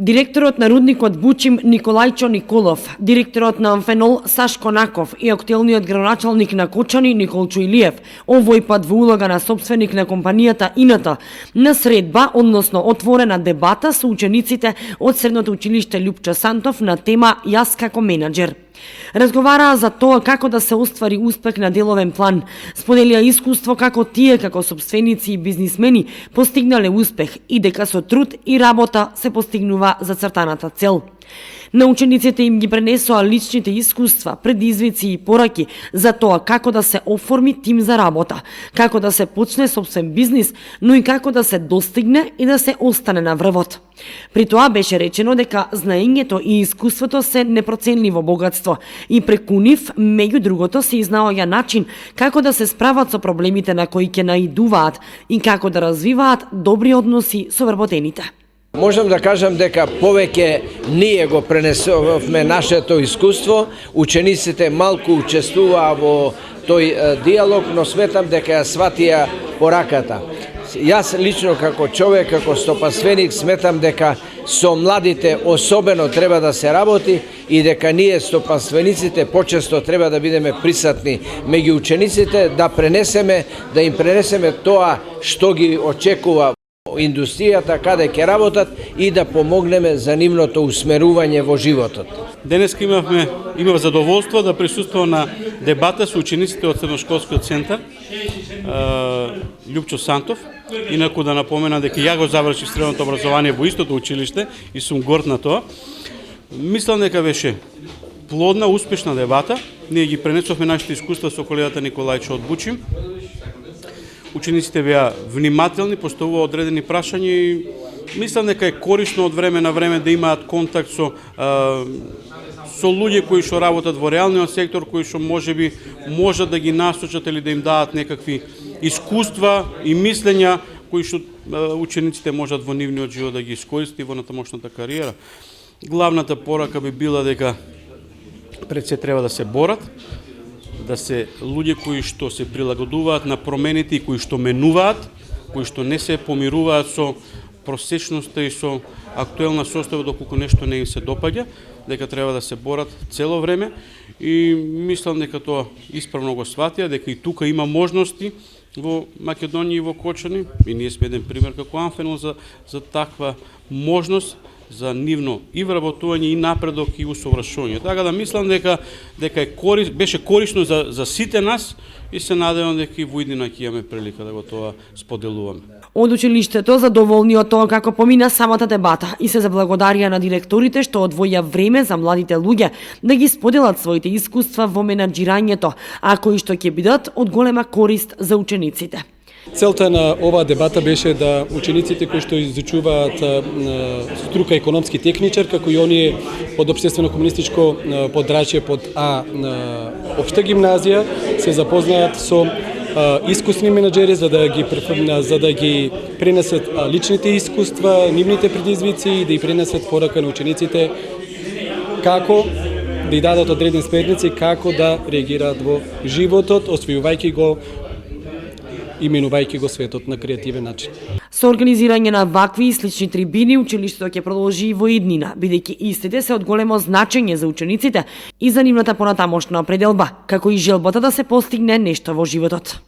Директорот на рудникот Бучим Николајчо Николов, директорот на Амфенол Сашко Наков и актуелниот градоначалник на Кочани Николчо Илиев, овој пат во улога на собственик на компанијата Ината, на средба, односно отворена дебата со учениците од Средното училиште Љупчо Сантов на тема Јас како менаџер. Разговараа за тоа како да се оствари успех на деловен план, споделија искуство како тие како собственици и бизнисмени постигнале успех и дека со труд и работа се постигнува зацртаната цел. На учениците им ги пренесоа личните искуства, предизвици и пораки за тоа како да се оформи тим за работа, како да се почне собствен бизнис, но и како да се достигне и да се остане на врвот. При тоа беше речено дека знаењето и искуството се непроценливо богатство и преку нив, меѓу другото, се изнаоѓа начин како да се справат со проблемите на кои ќе наидуваат и како да развиваат добри односи со вработените. Можам да кажам дека повеќе ние го пренесовме нашето искуство, учениците малку учествуваа во тој диалог, но сметам дека ја сватија пораката. Јас лично како човек, како стопанственик, сметам дека со младите особено треба да се работи и дека ние стопанствениците почесто треба да бидеме присутни меѓу учениците, да им пренесеме тоа што ги очекува индустријата, каде ќе работат и да помогнеме за нивното усмерување во животот. Денеска имав задоволство да присуствувам на дебата со учениците од Средношколскиот центар Љупчо Сантов. Инаку да напомена дека ја го завршив средното образование во истото училиште и сум горд на тоа. Мислам дека беше плодна, успешна дебата. Ние ги пренесовме нашите искуства со колегата Николајчо од Бучим. Учениците беа внимателни, поставуваа одредени прашања и мислам дека е корисно од време на време да имаат контакт со луѓе кои што работат во реалниот сектор, кои што можат да ги насочат или да им дадат некакви искуства и мислења кои што учениците можат во нивниот живот да ги искористи во натамошната кариера. Главната порака би била дека пред се треба да се борат, да се луѓе кои што се прилагодуваат на промените и кои што менуваат, кои што не се помируваат со просечноста и со актуелна состава доколку нешто не им се допаѓа, дека треба да се борат цело време и мислам дека тоа исправно го сватија, дека и тука има можности во Македонија и во Кочани и ние сме еден пример како Амфенол за таква можност за нивно и вработување и напредок и усовршување. Така да мислам дека беше корисно за сите нас и се надевам дека и во иднина ќе имаме прилика да го тоа споделуваме. Од училиштето задоволни од тоа како помина самата дебата и се заблагодарија на директорите што одвоја време за младите луѓе да ги споделат своите искуства во менаџирањето, а кои што ќе бидат од голема корист за учениците. Целта на оваа дебата беше да учениците кои што изучуваат струка економски техничар, како и оние од општествено-комунистичко подрачје под А на општа гимназија, се запознаат со искусни менаџери за да ги пренесат личните искуства, нивните предизвици и да ги пренесат порака на учениците како да ја дадат одредени сметници како да реагираат во животот, освојувајќи го именувајќи го светот на креативен начин. Со организирање на вакви и слични трибини, училиштето ќе продолжи и во иднина, бидејќи истите се од големо значење за учениците и за нивната понатамошна определба, како и желбата да се постигне нешто во животот.